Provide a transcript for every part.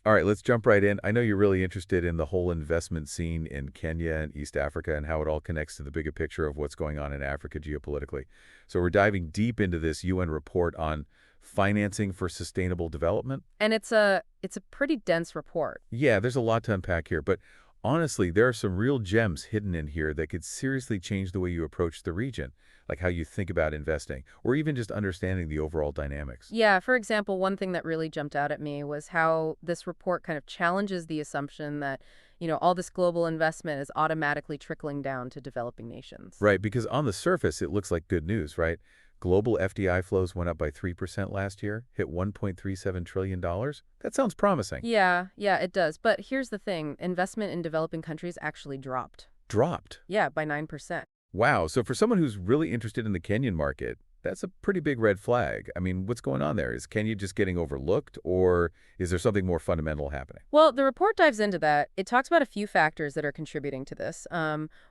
All right, let's jump right in. I know you're really interested in the whole investment scene in Kenya and East Africa and how it all connects to the bigger picture of what's going on in Africa geopolitically. So we're diving deep into this UN report on financing for sustainable development. And it's a pretty dense report. Yeah, there's a lot to unpack here, but honestly, there are some real gems hidden in here that could seriously change the way you approach the region, like how you think about investing, or even just understanding the overall dynamics. Yeah, for example, one thing that really jumped out at me was how this report kind of challenges the assumption that, all this global investment is automatically trickling down to developing nations. Right, because on the surface, it looks like good news, right? Global FDI flows went up by 3% last year, hit $1.37 trillion. That sounds promising. Yeah, it does. But here's the thing, investment in developing countries actually dropped. Dropped. Yeah, by 9%. Wow, so for someone who's really interested in the Kenyan market, that's a pretty big red flag. I mean, what's going on there? Is Kenya just getting overlooked, or is there something more fundamental happening? Well, the report dives into that. It talks about a few factors that are contributing to this.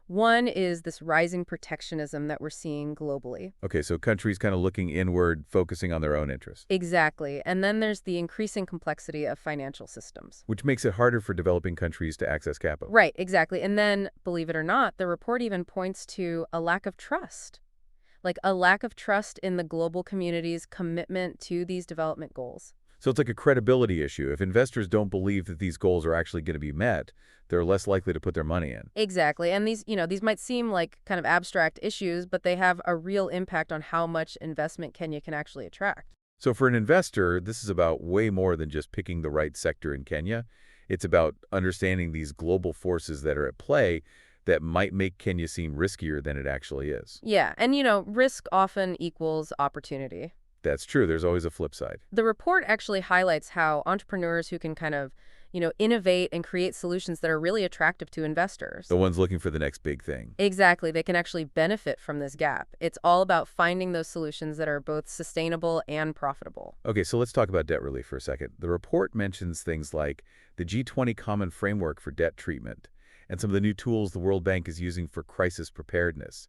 One is this rising protectionism that we're seeing globally. Okay, so countries kind of looking inward, focusing on their own interests, Exactly. And then there's the increasing complexity of financial systems. which makes it harder for developing countries to access capital. Right, exactly. And then, believe it or not, the report even points to a lack of trust. Like a lack of trust in the global community's commitment to these development goals. So it's like a credibility issue. If investors don't believe that these goals are actually going to be met, they're less likely to put their money in. Exactly. And these might seem like kind of abstract issues, but they have a real impact on how much investment Kenya can actually attract. So for an investor, this is about way more than just picking the right sector in Kenya. It's about understanding these global forces that are at play that might make Kenya seem riskier than it actually is. Yeah, and risk often equals opportunity. That's true. There's always a flip side. The report actually highlights how entrepreneurs who can kind of, innovate and create solutions that are really attractive to investors. The ones looking for the next big thing. Exactly, they can actually benefit from this gap. It's all about finding those solutions that are both sustainable and profitable. Okay, so let's talk about debt relief for a second. The report mentions things like the G20 Common Framework for Debt Treatment and some of the new tools the World Bank is using for crisis preparedness.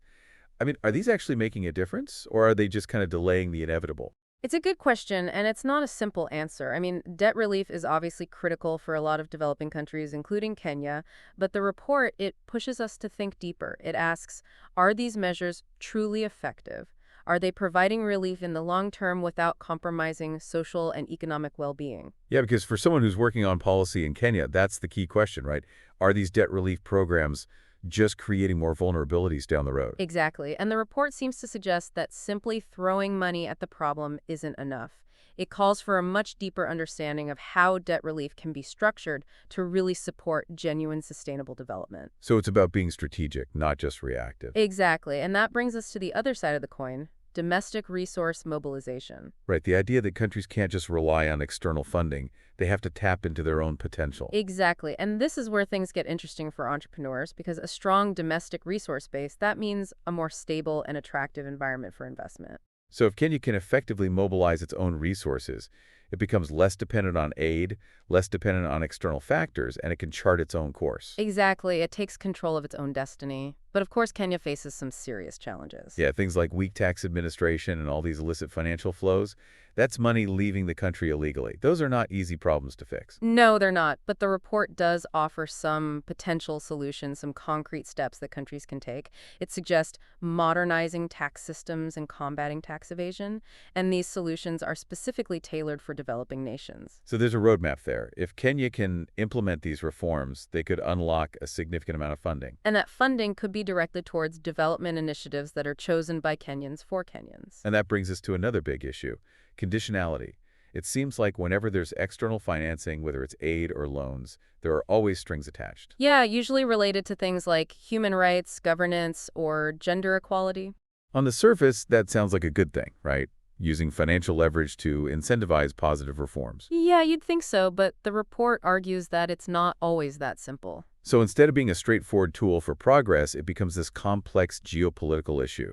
I mean, are these actually making a difference, or are they just kind of delaying the inevitable? It's a good question, and it's not a simple answer. I mean, debt relief is obviously critical for a lot of developing countries, including Kenya, but the report, it pushes us to think deeper. It asks, are these measures truly effective? Are they providing relief in the long term without compromising social and economic well-being? Yeah, because for someone who's working on policy in Kenya, that's the key question, right? Are these debt relief programs just creating more vulnerabilities down the road? Exactly. And the report seems to suggest that simply throwing money at the problem isn't enough. It calls for a much deeper understanding of how debt relief can be structured to really support genuine sustainable development. So it's about being strategic, not just reactive. Exactly. And that brings us to the other side of the coin, domestic resource mobilization. Right, the idea that countries can't just rely on external funding, they have to tap into their own potential. Exactly. And this is where things get interesting for entrepreneurs because a strong domestic resource base, that means a more stable and attractive environment for investment. So if Kenya can effectively mobilize its own resources, it becomes less dependent on aid, less dependent on external factors, and it can chart its own course. Exactly. It takes control of its own destiny. But of course, Kenya faces some serious challenges. Yeah, things like weak tax administration and all these illicit financial flows, that's money leaving the country illegally. Those are not easy problems to fix. No, they're not. But the report does offer some potential solutions, some concrete steps that countries can take. It suggests modernizing tax systems and combating tax evasion. And these solutions are specifically tailored for developing nations. So there's a roadmap there. If Kenya can implement these reforms, they could unlock a significant amount of funding. And that funding could be directed towards development initiatives that are chosen by Kenyans for Kenyans. And that brings us to another big issue, conditionality. It seems like whenever there's external financing, whether it's aid or loans, there are always strings attached. Yeah, usually related to things like human rights, governance, or gender equality. On the surface, that sounds like a good thing, right? Using financial leverage to incentivize positive reforms. Yeah, you'd think so, but the report argues that it's not always that simple. So instead of being a straightforward tool for progress, it becomes this complex geopolitical issue.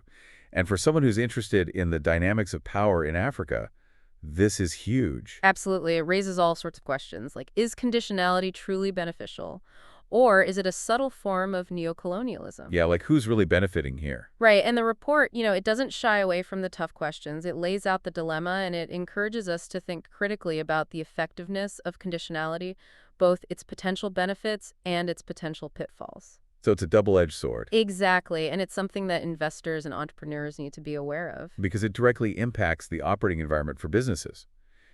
And for someone who's interested in the dynamics of power in Africa, this is huge. Absolutely, it raises all sorts of questions, like is conditionality truly beneficial? Or is it a subtle form of neocolonialism? Yeah, like who's really benefiting here? Right, and the report, it doesn't shy away from the tough questions. It lays out the dilemma and it encourages us to think critically about the effectiveness of conditionality, both its potential benefits and its potential pitfalls. So it's a double-edged sword Exactly, and it's something that investors and entrepreneurs need to be aware of. because it directly impacts the operating environment for businesses.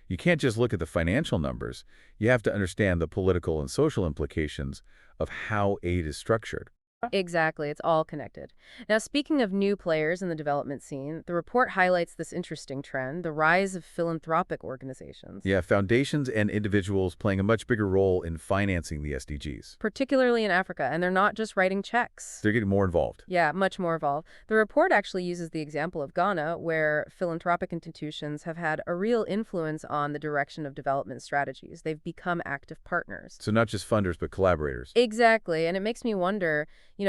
You can't just look at the financial numbers. You have to understand the political and social implications of how aid is structured. Exactly, it's all connected. Now, speaking of new players in the development scene, the report highlights this interesting trend, the rise of philanthropic organizations. Yeah, foundations and individuals playing a much bigger role in financing the SDGs. Particularly in Africa, and they're not just writing checks. They're getting more involved. Yeah, much more involved. The report actually uses the example of Ghana, where philanthropic institutions have had a real influence on the direction of development strategies. They've become active partners. So not just funders, but collaborators. Exactly, and it makes me wonder,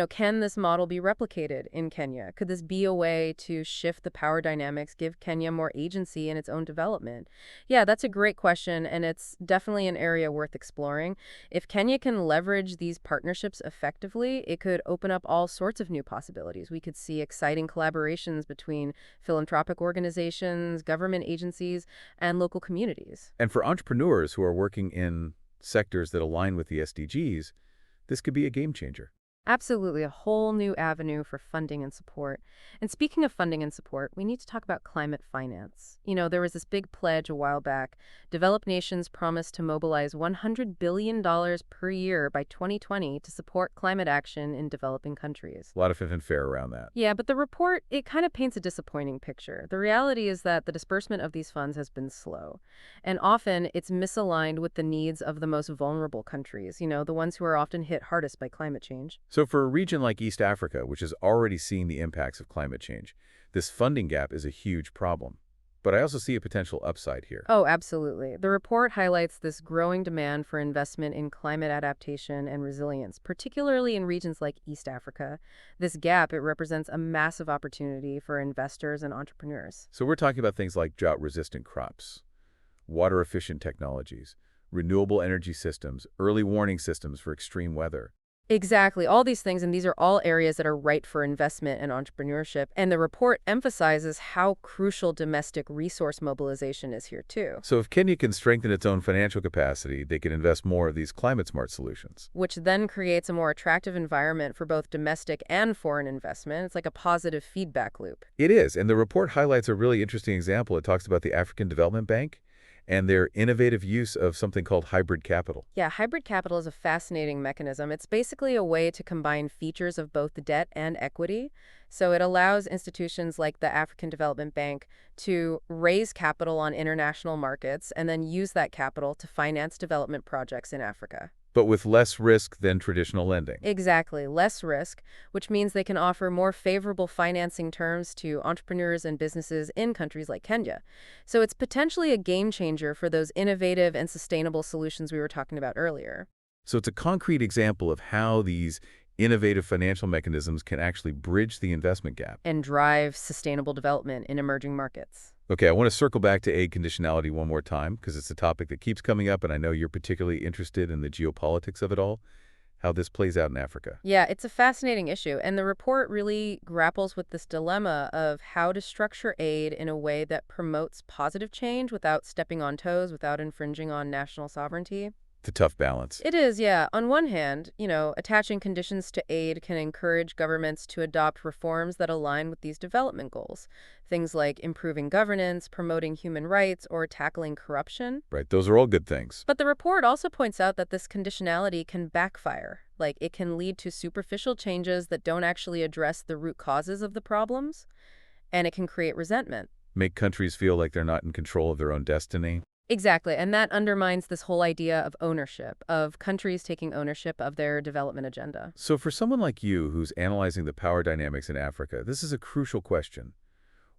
can this model be replicated in Kenya? Could this be a way to shift the power dynamics, give Kenya more agency in its own development? Yeah, that's a great question, and it's definitely an area worth exploring. If Kenya can leverage these partnerships effectively, it could open up all sorts of new possibilities. We could see exciting collaborations between philanthropic organizations, government agencies, and local communities. And for entrepreneurs who are working in sectors that align with the SDGs, this could be a game changer. Absolutely, a whole new avenue for funding and support. And speaking of funding and support, we need to talk about climate finance. There was this big pledge a while back. Developed nations promised to mobilize $100 billion per year by 2020 to support climate action in developing countries. A lot of fanfare around that. Yeah, but the report, it kind of paints a disappointing picture. The reality is that the disbursement of these funds has been slow. And often it's misaligned with the needs of the most vulnerable countries, the ones who are often hit hardest by climate change. So for a region like East Africa, which is already seeing the impacts of climate change, this funding gap is a huge problem. But I also see a potential upside here. Oh, absolutely. The report highlights this growing demand for investment in climate adaptation and resilience, particularly in regions like East Africa. This gap, it represents a massive opportunity for investors and entrepreneurs. So we're talking about things like drought-resistant crops, water-efficient technologies, renewable energy systems, early warning systems for extreme weather. Exactly. All these things, and these are all areas that are ripe for investment and entrepreneurship. And the report emphasizes how crucial domestic resource mobilization is here, too. So if Kenya can strengthen its own financial capacity, they can invest more of these climate-smart solutions. Which then creates a more attractive environment for both domestic and foreign investment. It's like a positive feedback loop. It is, and the report highlights a really interesting example. It talks about the African Development Bank and their innovative use of something called hybrid capital. Yeah, hybrid capital is a fascinating mechanism. It's basically a way to combine features of both debt and equity. So it allows institutions like the African Development Bank to raise capital on international markets and then use that capital to finance development projects in Africa. But with less risk than traditional lending. Exactly, less risk, which means they can offer more favorable financing terms to entrepreneurs and businesses in countries like Kenya. So it's potentially a game changer for those innovative and sustainable solutions we were talking about earlier. So it's a concrete example of how these innovative financial mechanisms can actually bridge the investment gap. And drive sustainable development in emerging markets. Okay, I want to circle back to aid conditionality one more time because it's a topic that keeps coming up, and I know you're particularly interested in the geopolitics of it all, how this plays out in Africa. Yeah, it's a fascinating issue, and the report really grapples with this dilemma of how to structure aid in a way that promotes positive change without stepping on toes, without infringing on national sovereignty. It's a tough balance. It is, yeah. On one hand, attaching conditions to aid can encourage governments to adopt reforms that align with these development goals. Things like improving governance, promoting human rights, or tackling corruption. Right, those are all good things. But the report also points out that this conditionality can backfire. Like, it can lead to superficial changes that don't actually address the root causes of the problems, and it can create resentment. Make countries feel like they're not in control of their own destiny. Exactly, and that undermines this whole idea of ownership, of countries taking ownership of their development agenda. So for someone like you who's analyzing the power dynamics in Africa, this is a crucial question.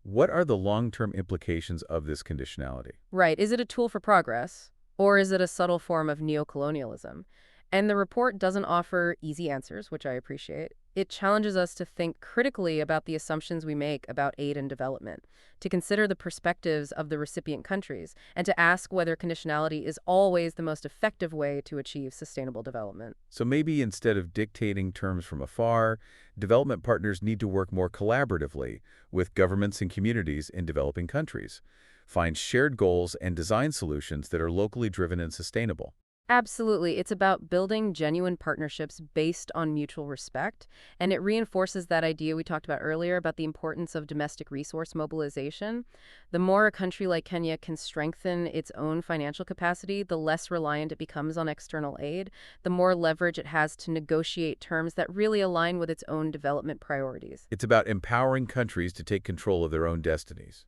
What are the long-term implications of this conditionality? Right, is it a tool for progress, or is it a subtle form of neocolonialism? And the report doesn't offer easy answers, which I appreciate. It challenges us to think critically about the assumptions we make about aid and development, to consider the perspectives of the recipient countries, and to ask whether conditionality is always the most effective way to achieve sustainable development. So maybe instead of dictating terms from afar, development partners need to work more collaboratively with governments and communities in developing countries, find shared goals and design solutions that are locally driven and sustainable. Absolutely. It's about building genuine partnerships based on mutual respect, and it reinforces that idea we talked about earlier about the importance of domestic resource mobilization. The more a country like Kenya can strengthen its own financial capacity, the less reliant it becomes on external aid, the more leverage it has to negotiate terms that really align with its own development priorities. It's about empowering countries to take control of their own destinies,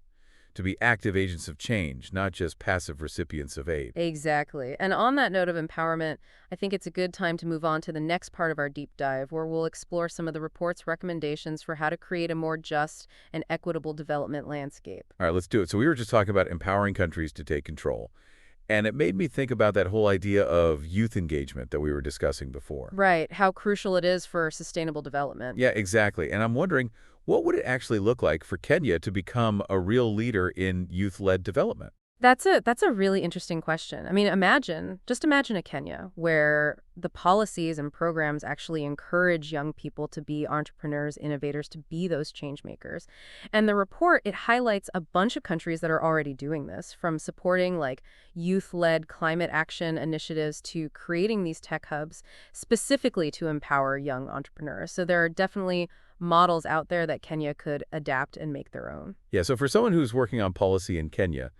to be active agents of change, not just passive recipients of aid. Exactly. And on that note of empowerment, I think it's a good time to move on to the next part of our deep dive, where we'll explore some of the report's recommendations for how to create a more just and equitable development landscape. All right, let's do it. So we were just talking about empowering countries to take control. And it made me think about that whole idea of youth engagement that we were discussing before. Right, how crucial it is for sustainable development. Yeah, exactly. And I'm wondering, what would it actually look like for Kenya to become a real leader in youth-led development? That's a really interesting question. I mean, just imagine a Kenya where the policies and programs actually encourage young people to be entrepreneurs, innovators, to be those change makers. And the report, it highlights a bunch of countries that are already doing this, from supporting like youth-led climate action initiatives to creating these tech hubs specifically to empower young entrepreneurs. So there are definitely models out there that Kenya could adapt and make their own. Yeah, so for someone who's working on policy in Kenya,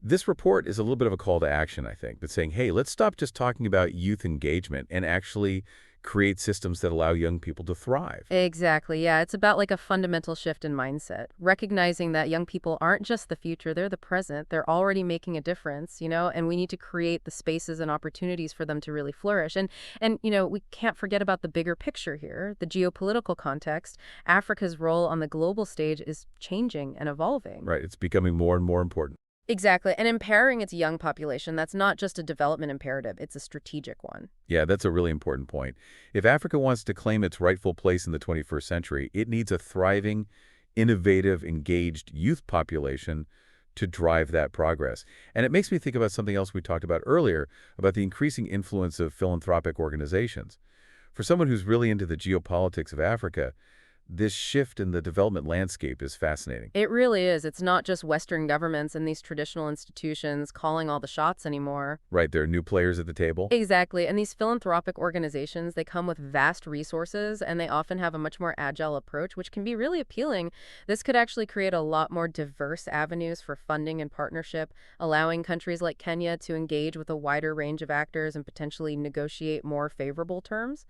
this report is a little bit of a call to action, I think, but saying, hey, let's stop just talking about youth engagement and actually create systems that allow young people to thrive. Exactly. Yeah. It's about like a fundamental shift in mindset, recognizing that young people aren't just the future, they're the present. They're already making a difference, and we need to create the spaces and opportunities for them to really flourish. And we can't forget about the bigger picture here, the geopolitical context. Africa's role on the global stage is changing and evolving. Right, it's becoming more and more important. Exactly. And empowering its young population, that's not just a development imperative, it's a strategic one. Yeah, that's a really important point. If Africa wants to claim its rightful place in the 21st century, it needs a thriving, innovative, engaged youth population to drive that progress. And it makes me think about something else we talked about earlier, about the increasing influence of philanthropic organizations. For someone who's really into the geopolitics of Africa, this shift in the development landscape is fascinating. It really is. It's not just Western governments and these traditional institutions calling all the shots anymore. Right, there are new players at the table. Exactly. And these philanthropic organizations, they come with vast resources and they often have a much more agile approach, which can be really appealing. This could actually create a lot more diverse avenues for funding and partnership, allowing countries like Kenya to engage with a wider range of actors and potentially negotiate more favorable terms.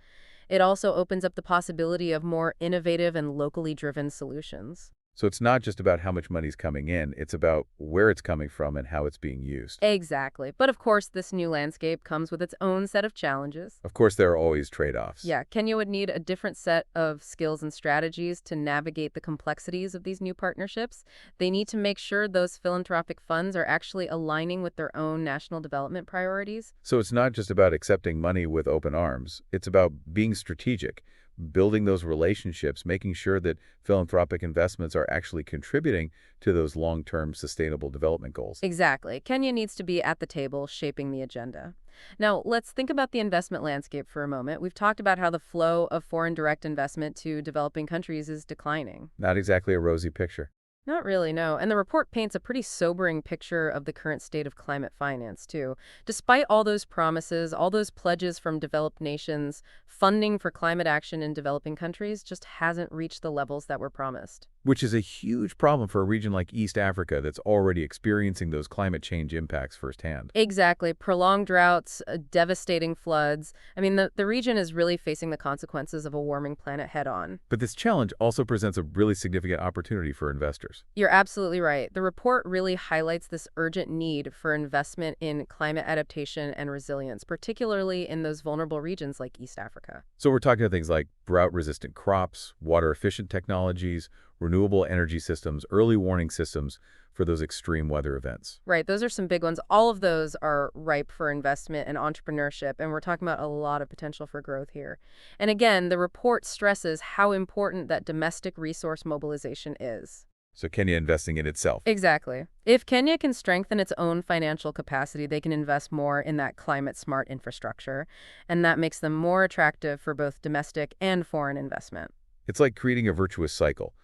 It also opens up the possibility of more innovative and locally driven solutions. So it's not just about how much money's coming in, it's about where it's coming from and how it's being used. Exactly. But of course, this new landscape comes with its own set of challenges. Of course, there are always trade-offs. Yeah, Kenya would need a different set of skills and strategies to navigate the complexities of these new partnerships. They need to make sure those philanthropic funds are actually aligning with their own national development priorities. So it's not just about accepting money with open arms. It's about being strategic, building those relationships, making sure that philanthropic investments are actually contributing to those long-term sustainable development goals. Exactly. Kenya needs to be at the table shaping the agenda. Now, let's think about the investment landscape for a moment. We've talked about how the flow of foreign direct investment to developing countries is declining. Not exactly a rosy picture. Not really, no. And the report paints a pretty sobering picture of the current state of climate finance, too. Despite all those promises, all those pledges from developed nations, funding for climate action in developing countries just hasn't reached the levels that were promised. Which is a huge problem for a region like East Africa that's already experiencing those climate change impacts firsthand. Exactly. Prolonged droughts, devastating floods. I mean, the region is really facing the consequences of a warming planet head on. But this challenge also presents a really significant opportunity for investors. You're absolutely right. The report really highlights this urgent need for investment in climate adaptation and resilience, particularly in those vulnerable regions like East Africa. So we're talking about things like drought-resistant crops, water-efficient technologies, renewable energy systems, early warning systems for those extreme weather events. Right, those are some big ones. All of those are ripe for investment and entrepreneurship, and we're talking about a lot of potential for growth here. And again, the report stresses how important that domestic resource mobilization is. So Kenya investing in itself. Exactly. If Kenya can strengthen its own financial capacity, they can invest more in that climate-smart infrastructure, and that makes them more attractive for both domestic and foreign investment. It's like creating a virtuous cycle.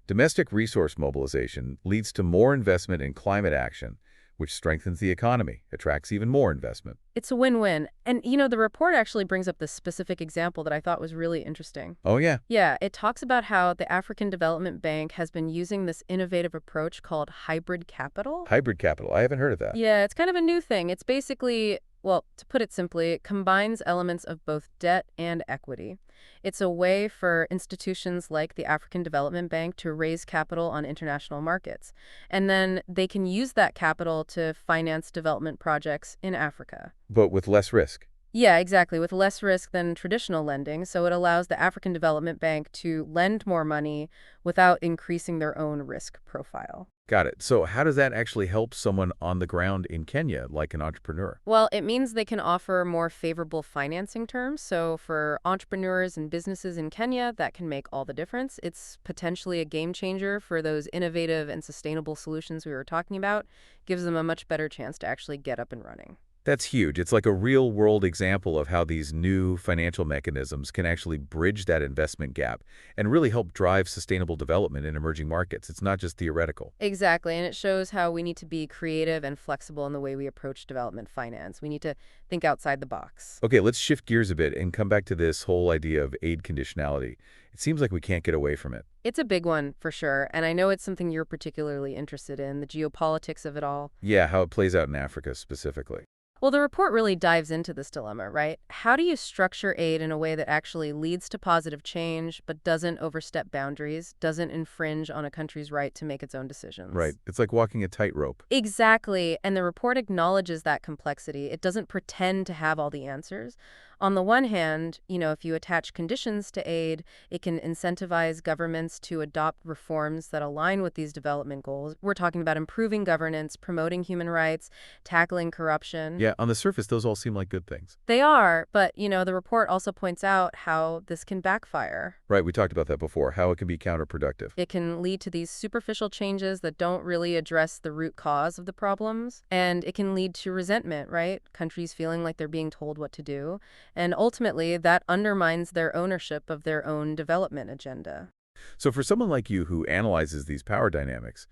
Domestic resource mobilization leads to more investment in climate action, which strengthens the economy, attracts even more investment. It's a win-win. And, the report actually brings up this specific example that I thought was really interesting. Oh, yeah. Yeah, it talks about how the African Development Bank has been using this innovative approach called hybrid capital. Hybrid capital. I haven't heard of that. Yeah, it's kind of a new thing. It's basically, well, to put it simply, it combines elements of both debt and equity. It's a way for institutions like the African Development Bank to raise capital on international markets. And then they can use that capital to finance development projects in Africa. But with less risk. Yeah, exactly, with less risk than traditional lending, so it allows the African Development Bank to lend more money without increasing their own risk profile. Got it. So how does that actually help someone on the ground in Kenya, like an entrepreneur? Well, it means they can offer more favorable financing terms. So for entrepreneurs and businesses in Kenya, that can make all the difference. It's potentially a game changer for those innovative and sustainable solutions we were talking about. Gives them a much better chance to actually get up and running. That's huge. It's like a real-world example of how these new financial mechanisms can actually bridge that investment gap and really help drive sustainable development in emerging markets. It's not just theoretical. Exactly, and it shows how we need to be creative and flexible in the way we approach development finance. We need to think outside the box. Okay, let's shift gears a bit and come back to this whole idea of aid conditionality. It seems like we can't get away from it. It's a big one, for sure, and I know it's something you're particularly interested in, the geopolitics of it all. Yeah, how it plays out in Africa specifically. Well, the report really dives into this dilemma, right? How do you structure aid in a way that actually leads to positive change, but doesn't overstep boundaries, doesn't infringe on a country's right to make its own decisions? Right. It's like walking a tightrope. Exactly, and the report acknowledges that complexity. It doesn't pretend to have all the answers. On the one hand, if you attach conditions to aid, it can incentivize governments to adopt reforms that align with these development goals. We're talking about improving governance, promoting human rights, tackling corruption. Yeah, on the surface, those all seem like good things. They are, but, the report also points out how this can backfire. Right, we talked about that before, how it can be counterproductive. It can lead to these superficial changes that don't really address the root cause of the problems, and it can lead to resentment, right? Countries feeling like they're being told what to do. And ultimately, that undermines their ownership of their own development agenda. So for someone like you who analyzes these power dynamics,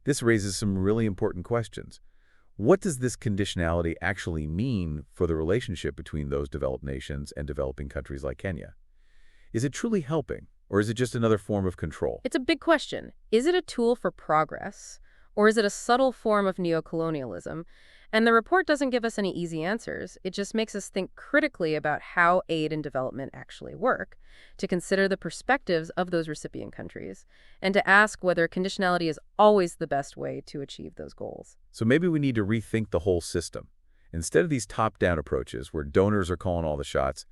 this raises some really important questions. What does this conditionality actually mean for the relationship between those developed nations and developing countries like Kenya? Is it truly helping, or is it just another form of control? It's a big question. Is it a tool for progress, or is it a subtle form of neocolonialism? And the report doesn't give us any easy answers. It just makes us think critically about how aid and development actually work, to consider the perspectives of those recipient countries, and to ask whether conditionality is always the best way to achieve those goals. So maybe we need to rethink the whole system. Instead of these top-down approaches where donors are calling all the shots,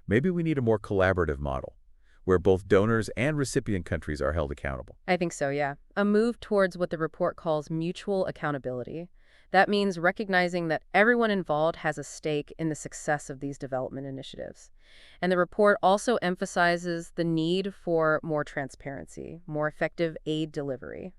maybe we need a more collaborative model, where both donors and recipient countries are held accountable. I think so, yeah. A move towards what the report calls mutual accountability. That means recognizing that everyone involved has a stake in the success of these development initiatives. And the report also emphasizes the need for more transparency, more effective aid delivery.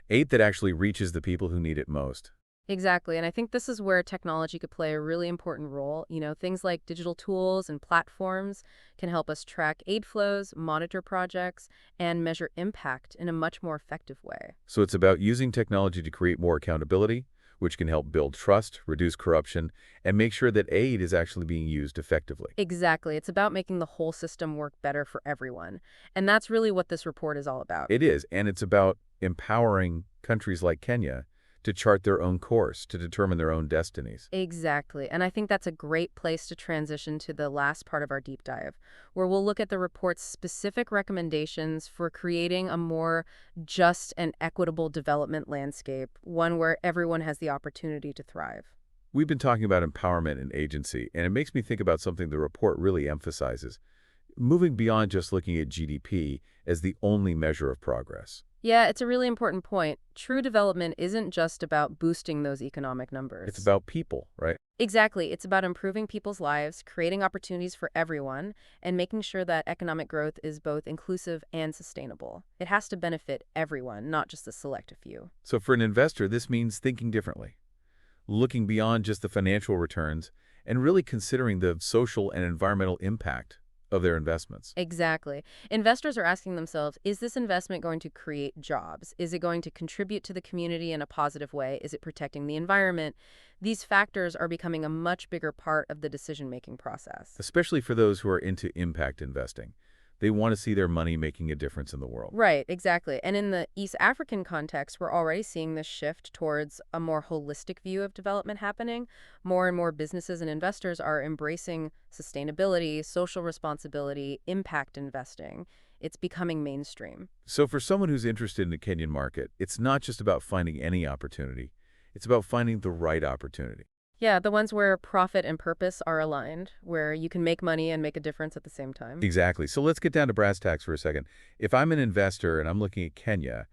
Aid that actually reaches the people who need it most. Exactly, and I think this is where technology could play a really important role. Things like digital tools and platforms can help us track aid flows, monitor projects, and measure impact in a much more effective way. So it's about using technology to create more accountability, which can help build trust, reduce corruption, and make sure that aid is actually being used effectively. Exactly. It's about making the whole system work better for everyone. And that's really what this report is all about. It is, and it's about empowering countries like Kenya to chart their own course, to determine their own destinies. Exactly. And I think that's a great place to transition to the last part of our deep dive, where we'll look at the report's specific recommendations for creating a more just and equitable development landscape, one where everyone has the opportunity to thrive. We've been talking about empowerment and agency, and it makes me think about something the report really emphasizes: moving beyond just looking at GDP as the only measure of progress. Yeah, it's a really important point. True development isn't just about boosting those economic It's numbers. about people, right? Exactly. It's about improving people's lives, creating opportunities for everyone, and making sure that economic growth is both inclusive and sustainable. It has to benefit everyone, not just a select few. So for an investor, this means thinking differently, looking beyond just the financial returns, and really considering the social and environmental impact of their investments. Exactly. Investors are asking themselves, is this investment going to create jobs? Is it going to contribute to the community in a positive way? Is it protecting the environment? These factors are becoming a much bigger part of the decision-making process. Especially for those who are into impact investing. They want to see their money making a difference in the world. Right, exactly. And in the East African context, we're already seeing this shift towards a more holistic view of development happening. More and more businesses and investors are embracing sustainability, social responsibility, impact investing. It's becoming mainstream. So for someone who's interested in the Kenyan market, it's not just about finding any opportunity. It's about finding the right opportunity. Yeah, the ones where profit and purpose are aligned, where you can make money and make a difference at the same time. Exactly. So let's get down to brass tacks for a second. If I'm an investor and I'm looking at Kenya,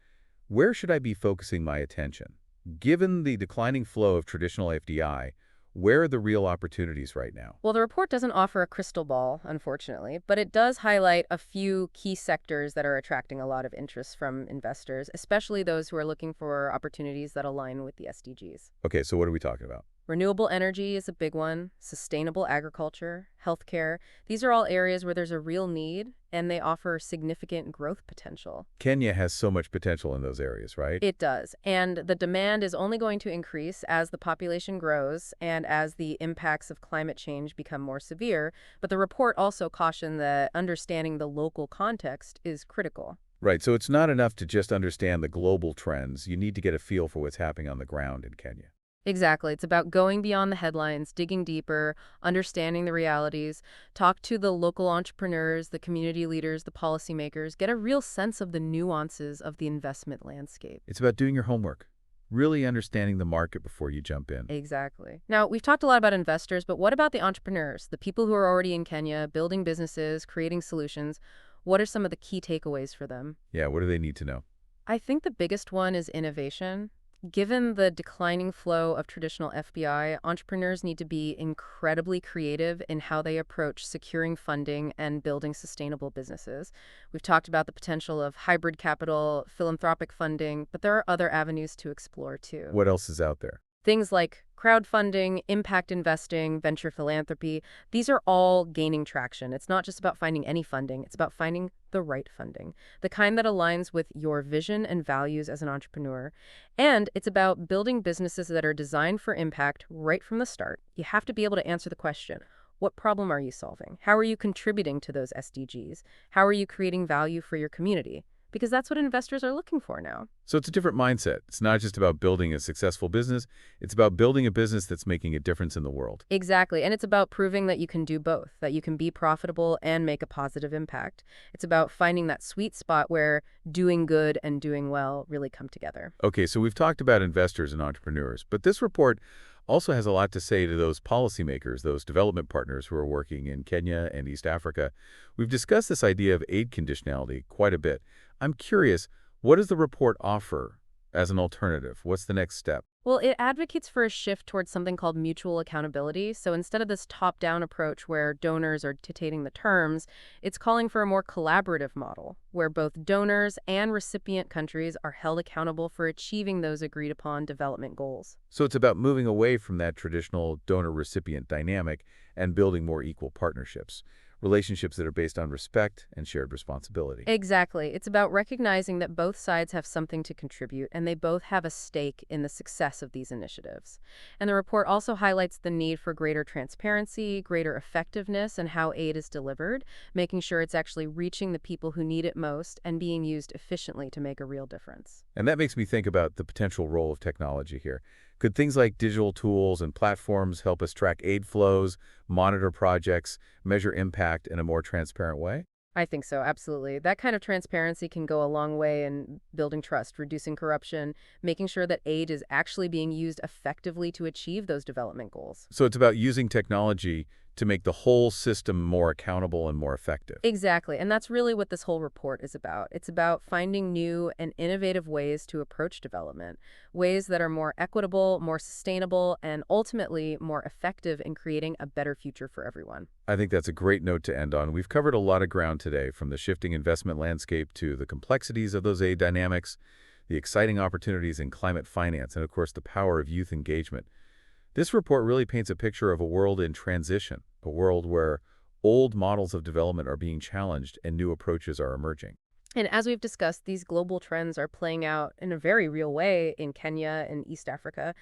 where should I be focusing my attention? Given the declining flow of traditional FDI, where are the real opportunities right now? Well, the report doesn't offer a crystal ball, unfortunately, but it does highlight a few key sectors that are attracting a lot of interest from investors, especially those who are looking for opportunities that align with the SDGs. Okay, so what are we talking about? Renewable energy is a big one, sustainable agriculture, healthcare. These are all areas where there's a real need and they offer significant growth potential. Kenya has so much potential in those areas, right? It does. And the demand is only going to increase as the population grows and as the impacts of climate change become more severe. But the report also cautioned that understanding the local context is critical. Right, so it's not enough to just understand the global trends. You need to get a feel for what's happening on the ground in Kenya. Exactly. It's about going beyond the headlines, digging deeper, understanding the realities, talk to the local entrepreneurs, the community leaders, the policymakers, get a real sense of the nuances of the investment landscape. It's about doing your homework, really understanding the market before you jump in. Exactly. Now, we've talked a lot about investors, but what about the entrepreneurs, the people who are already in Kenya, building businesses, creating solutions? What are some of the key takeaways for them? Yeah, what do they need to know? I think the biggest one is innovation. Given the declining flow of traditional FBI, entrepreneurs need to be incredibly creative in how they approach securing funding and building sustainable businesses. We've talked about the potential of hybrid capital, philanthropic funding, but there are other avenues to explore too. What else is out there? Things like crowdfunding, impact investing, venture philanthropy, these are all gaining traction. It's not just about finding any funding, it's about finding the right funding, the kind that aligns with your vision and values as an entrepreneur. And it's about building businesses that are designed for impact right from the start. You have to be able to answer the question, what problem are you solving? How are you contributing to those SDGs? How are you creating value for your community? Because that's what investors are looking for now. So it's a different mindset. It's not just about building a successful business. It's about building a business that's making a difference in the world. Exactly. And it's about proving that you can do both, that you can be profitable and make a positive impact. It's about finding that sweet spot where doing good and doing well really come together. Okay, so we've talked about investors and entrepreneurs, but this report also has a lot to say to those policymakers, those development partners who are working in Kenya and East Africa. We've discussed this idea of aid conditionality quite a bit. I'm curious, what does the report offer as an alternative? What's the next step? Well, it advocates for a shift towards something called mutual accountability. So instead of this top-down approach where donors are dictating the terms, it's calling for a more collaborative model where both donors and recipient countries are held accountable for achieving those agreed-upon development goals. So it's about moving away from that traditional donor-recipient dynamic and building more equal partnerships, relationships that are based on respect and shared responsibility. Exactly. It's about recognizing that both sides have something to contribute and they both have a stake in the success of these initiatives. And the report also highlights the need for greater transparency, greater effectiveness in how aid is delivered, making sure it's actually reaching the people who need it most and being used efficiently to make a real difference. And that makes me think about the potential role of technology here. Could things like digital tools and platforms help us track aid flows, monitor projects, measure impact in a more transparent way? I think so, absolutely. That kind of transparency can go a long way in building trust, reducing corruption, making sure that aid is actually being used effectively to achieve those development goals. So it's about using technology to make the whole system more accountable and more effective. Exactly, and that's really what this whole report is about. It's about finding new and innovative ways to approach development, ways that are more equitable, more sustainable, and ultimately more effective in creating a better future for everyone. I think that's a great note to end on. We've covered a lot of ground today, from the shifting investment landscape to the complexities of those aid dynamics, the exciting opportunities in climate finance, and of course the power of youth engagement. This report really paints a picture of a world in transition, a world where old models of development are being challenged and new approaches are emerging. And as we've discussed, these global trends are playing out in a very real way in Kenya and East Africa.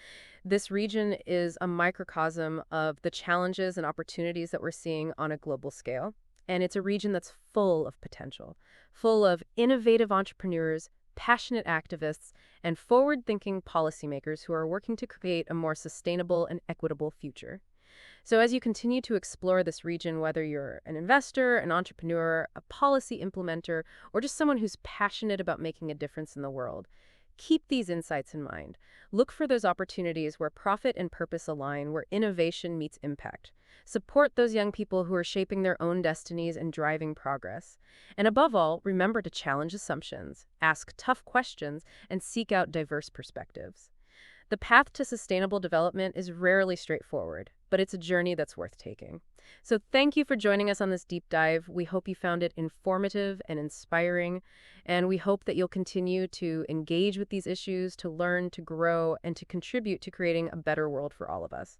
This region is a microcosm of the challenges and opportunities that we're seeing on a global scale. And it's a region that's full of potential, full of innovative entrepreneurs, passionate activists, and forward-thinking policymakers who are working to create a more sustainable and equitable future. So, as you continue to explore this region, whether you're an investor, an entrepreneur, a policy implementer, or just someone who's passionate about making a difference in the world, keep these insights in mind. Look for those opportunities where profit and purpose align, where innovation meets impact. Support those young people who are shaping their own destinies and driving progress. And above all, remember to challenge assumptions, ask tough questions, and seek out diverse perspectives. The path to sustainable development is rarely straightforward, but it's a journey that's worth taking. So thank you for joining us on this deep dive. We hope you found it informative and inspiring, and we hope that you'll continue to engage with these issues, to learn, to grow, and to contribute to creating a better world for all of us.